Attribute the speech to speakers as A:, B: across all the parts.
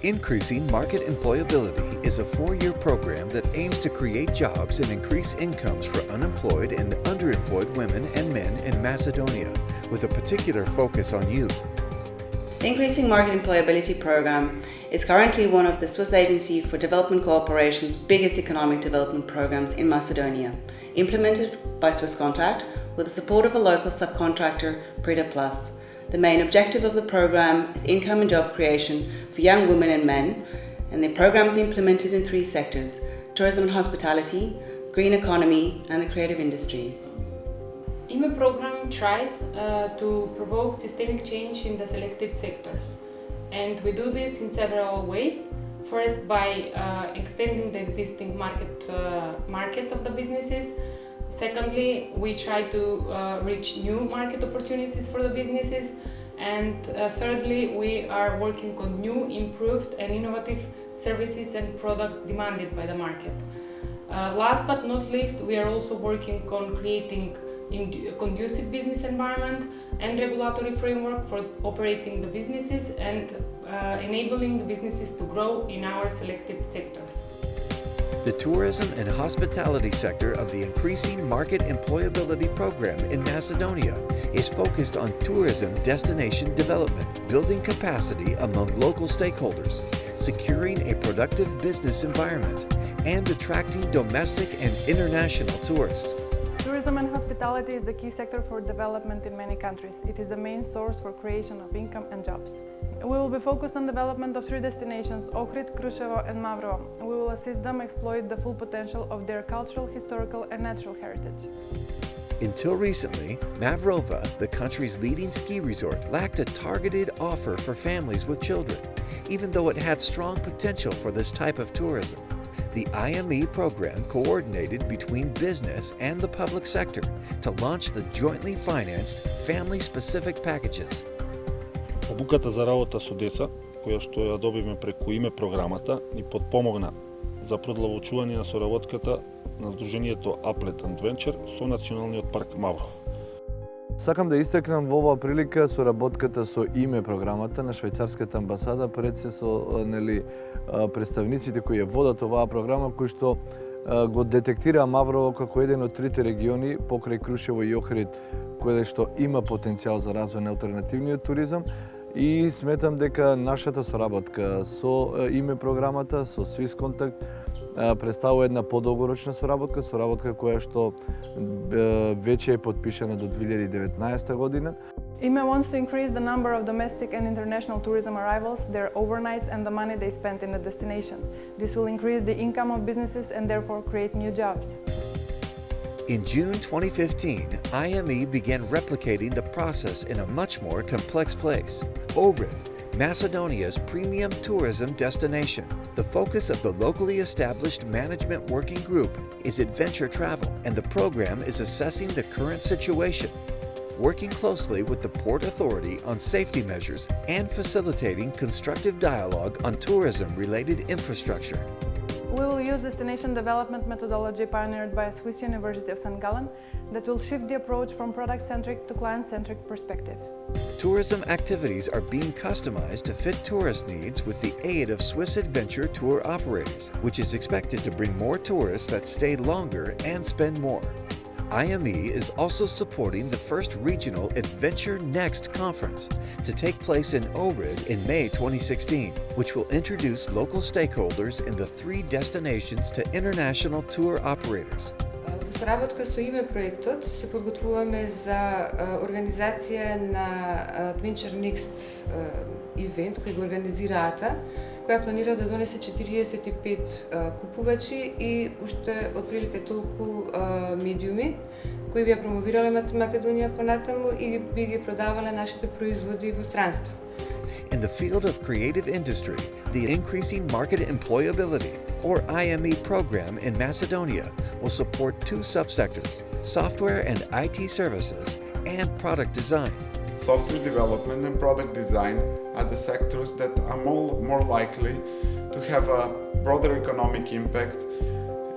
A: Increasing Market Employability is a 4-year program that aims to create jobs and increase incomes for unemployed and underemployed women and men in Macedonia, with a particular focus on youth.
B: The Increasing Market Employability program is currently one of the Swiss Agency for Development Cooperation's biggest economic development programs in Macedonia, implemented by Swisscontact with the support of a local subcontractor, PREDA Plus. The main objective of the program is income and job creation for young women and men, and the program is implemented in 3 sectors: tourism and hospitality, green economy, and the creative industries.
C: IME program tries to provoke systemic change in the selected sectors, and we do this in several ways. First, by extending the existing markets of the businesses. Secondly, we try to reach new market opportunities for the businesses. And thirdly, we are working on new, improved and innovative services and products demanded by the market. Last but not least, we are also working on creating a conducive business environment and regulatory framework for operating the businesses and enabling the businesses to grow in our selected sectors.
A: The tourism and hospitality sector of the Increasing Market Employability program in Macedonia is focused on tourism destination development, building capacity among local stakeholders, securing a productive business environment, and attracting domestic and international tourists.
D: Tourism and hospitality is the key sector for development in many countries. It is the main source for creation of income and jobs. We will be focused on development of 3 destinations, Ohrid, Kruševo and Mavrovo. We will assist them exploit the full potential of their cultural, historical and natural heritage.
A: Until recently, Mavrovo, the country's leading ski resort, lacked a targeted offer for families with children, even though it had strong potential for this type of tourism. The IME program coordinated between business and the public sector to launch the jointly financed family-specific packages.
E: Обуката за работа со деца, која што ја добивме преку име програмата, ни подпомогна за продлабочување на соработката на Сдруженијето Applet and Venture со Националниот парк Маврово.
F: Сакам да истакнам во оваа прилика соработката со име програмата на швајцарската амбасада, пред се со представниците кои ја водат оваа програма, кои што го детектираа Маврово како еден од 3 региони покрај Крушево и Охрид, кој што има потенцијал за развој на алтернативниот туризам. И сметам дека нашата соработка со име програмата, со Swisscontact, представува една подолгорочна соработка која што веќе е подпишана до 2019 година.
D: IME wants to increase the number of domestic and international tourism arrivals, their overnights and the money they spend in the destination. This will increase the income of businesses and therefore create new jobs.
A: In June 2015, IME began replicating the process in a much more complex place, Ohrid, Macedonia's premium tourism destination. The focus of the locally established management working group is adventure travel, and the program is assessing the current situation, working closely with the Port Authority on safety measures and facilitating constructive dialogue on tourism-related infrastructure.
D: We will use destination development methodology pioneered by Swiss University of St. Gallen that will shift the approach from product-centric to client-centric perspective.
A: Tourism activities are being customized to fit tourist needs with the aid of Swiss adventure tour operators, which is expected to bring more tourists that stay longer and spend more. IME is also supporting the first regional Adventure Next conference to take place in Ohrid in May 2016, which will introduce local stakeholders in the 3 destinations to international tour operators.
G: Во соработка со име проектот се подготвуваме за организација на Adventure Next ивент кој го организира АТА, која планира да донесе 45 купувачи и уште отприлика толку медиуми кои би ја промовирале Македонија понатаму и би ги продавале нашите производи во странство.
A: In the field of creative industry, the Increasing Market Employability, or IME program in Macedonia, will support 2 subsectors, software and IT services, and product design.
H: Software development and product design are the sectors that are more likely to have a broader economic impact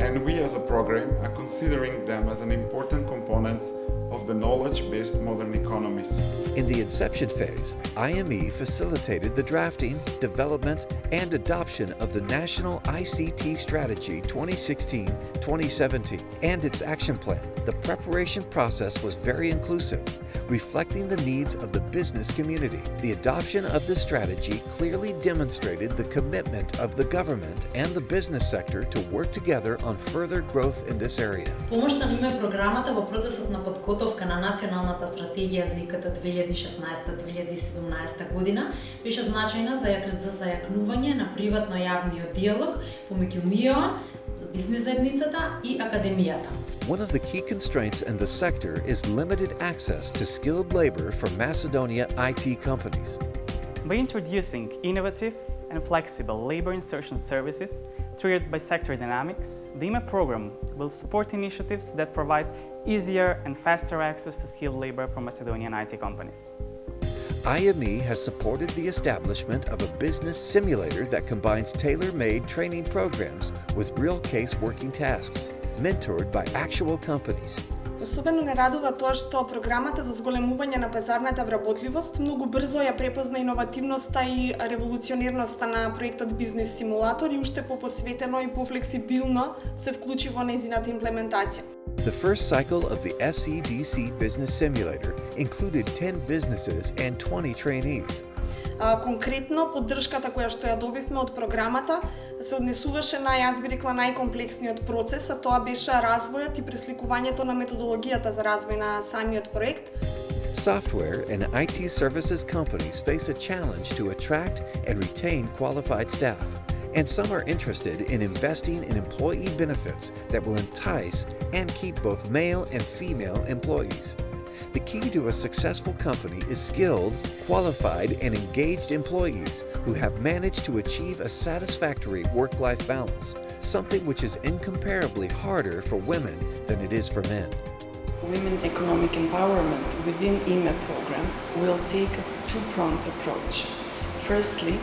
H: and we as a program are considering them as an important components of the knowledge-based modern economies.
A: In the Inception Phase, IME facilitated the drafting, development, and adoption of the National ICT Strategy 2016-2017 and its action plan. The preparation process was very inclusive, reflecting the needs of the business community. The adoption of the strategy clearly demonstrated the commitment of the government and the business sector to work together on further growth in this area.
I: Помошта на име програмата во процесот на подготовка на националната стратегија за ИКТ 2016-2017 година беше значајна за зајакнување на приватно-јавниот диалог помеѓу МИО, бизнес заедницата и академијата.
A: One of the key constraints in the sector is limited access to skilled labor for Macedonia IT companies.
J: By introducing innovative and flexible labor insertion services triggered by sector dynamics, the IME program will support initiatives that provide easier and faster access to skilled labor for Macedonian IT companies.
A: IME has supported the establishment of a business simulator that combines tailor-made training programs with real-case working tasks, mentored by actual companies.
K: Особено не радува тоа што програмата за зголемување на пазарната вработливост многу брзо ја препозна иновативноста и револуционерноста на проектот Бизнес Симулатор и уште попосветено и пофлексибилно се вклучи во нејзината имплементација.
A: The first cycle of the SEDC Business Simulator included 10 businesses and 20 trainees.
K: Конкретно, поддршката која што ја добивме од програмата се однесуваше на, јас би рекла, најкомплексниот процес, а тоа беше развојот и пресликувањето на методологијата за развој на самиот проект.
A: Software and IT services companies face a challenge to attract and retain qualified staff, and some are interested in investing in employee benefits that will entice and keep both male and female employees. The key to a successful company is skilled, qualified, and engaged employees who have managed to achieve a satisfactory work-life balance, something which is incomparably harder for women than it is for men.
L: Women economic empowerment within IME program will take a two-pronged approach. Firstly,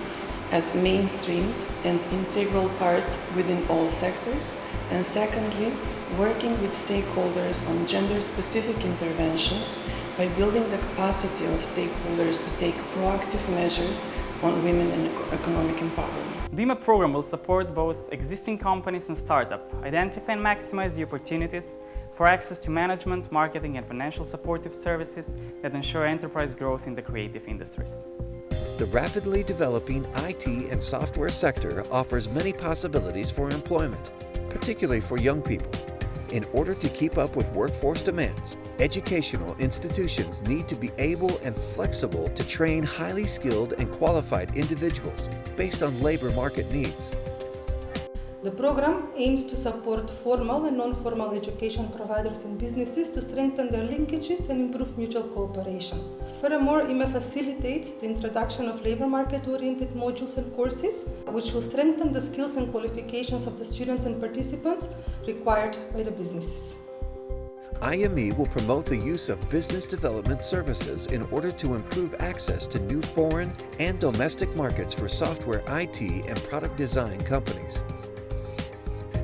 L: as mainstreamed and integral part within all sectors, and secondly, working with stakeholders on gender-specific interventions by building the capacity of stakeholders to take proactive measures on women and economic empowerment.
J: The IME program will support both existing companies and startups, identify and maximize the opportunities for access to management, marketing, and financial supportive services that ensure enterprise growth in the creative industries.
A: The rapidly developing IT and software sector offers many possibilities for employment, particularly for young people. In order to keep up with workforce demands, educational institutions need to be able and flexible to train highly skilled and qualified individuals based on labor market needs.
M: The program aims to support formal and non-formal education providers and businesses to strengthen their linkages and improve mutual cooperation. Furthermore, IME facilitates the introduction of labor market-oriented modules and courses, which will strengthen the skills and qualifications of the students and participants required by the businesses.
A: IME will promote the use of business development services in order to improve access to new foreign and domestic markets for software IT and product design companies.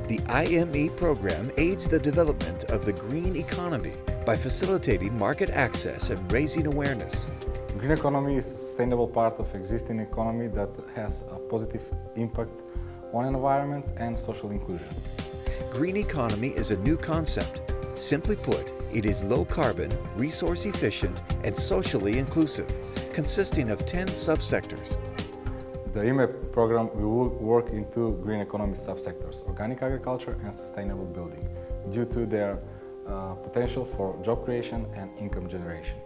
A: The IME program aids the development of the green economy by facilitating market access and raising awareness.
N: Green economy is a sustainable part of existing economy that has a positive impact on environment and social inclusion.
A: Green economy is a new concept. Simply put, it is low carbon, resource efficient, and socially inclusive, consisting of 10 subsectors.
N: The IME program will work in two green economy subsectors, organic agriculture and sustainable building, due to their potential for job creation and income generation.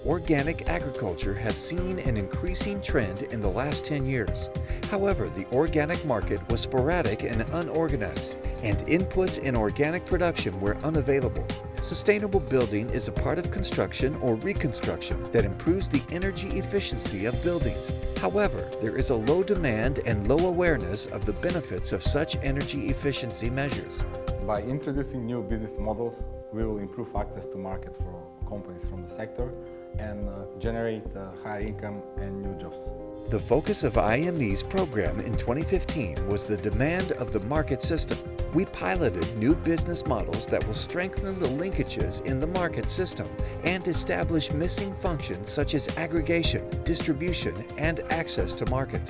A: Organic agriculture has seen an increasing trend in the last 10 years. However, the organic market was sporadic and unorganized, and inputs in organic production were unavailable. Sustainable building is a part of construction or reconstruction that improves the energy efficiency of buildings. However, there is a low demand and low awareness of the benefits of such energy efficiency measures.
N: By introducing new business models, we will improve access to market for companies from the sector and generate higher income and new jobs.
A: The focus of IME's program in 2015 was the demand of the market system. We piloted new business models that will strengthen the linkages in the market system and establish missing functions such as aggregation, distribution, and access to market.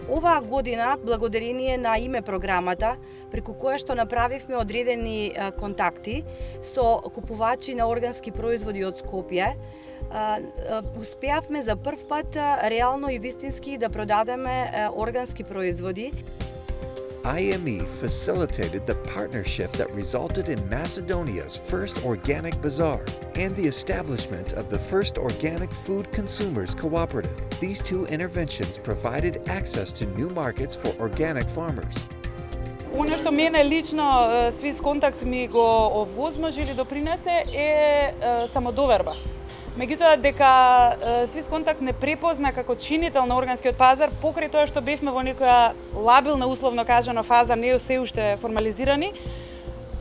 O: Оваа година, благодарение на име програмата, преку која што направивме одредени контакти со купувачи на органски производи од Скопје, успеавме за прв пат реално и вистински да продадеме органски производи.
A: IME facilitated the partnership that resulted in Macedonia's first organic bazaar and the establishment of the first organic food consumers cooperative. These two interventions provided access to new markets for organic farmers.
D: Оно што мене лично Swisscontact ми го овозможи или допринесе е самодоверба. Меѓутоа, дека Swisscontact не препозна како чинител на органскиот пазар, покрај тоа што бевме во некоја лабилна, условно кажано, фаза, не се уште формализирани,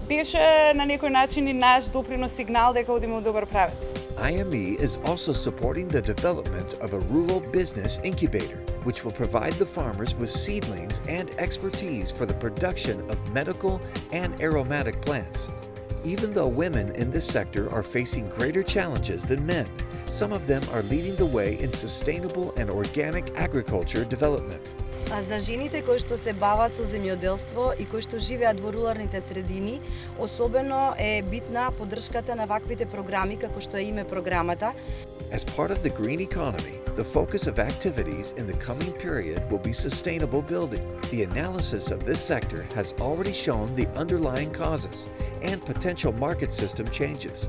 D: беше на некој начин и наш допринос сигнал дека одиме во добар правец.
A: IME is also supporting the development of a rural business incubator, which will provide the farmers with seedlings and expertise for the production of medical and aromatic plants. Even though women in this sector are facing greater challenges than men, some of them are leading the way in sustainable and organic agriculture development.
O: За жените кои што се бават со земјоделство и кои што живеат во руралните средини, особено е битна поддршката на ваквите програми како што е име програмата.
A: As part of the green economy, the focus of activities in the coming period will be sustainable building. The analysis of this sector has already shown the underlying causes and potential market system changes.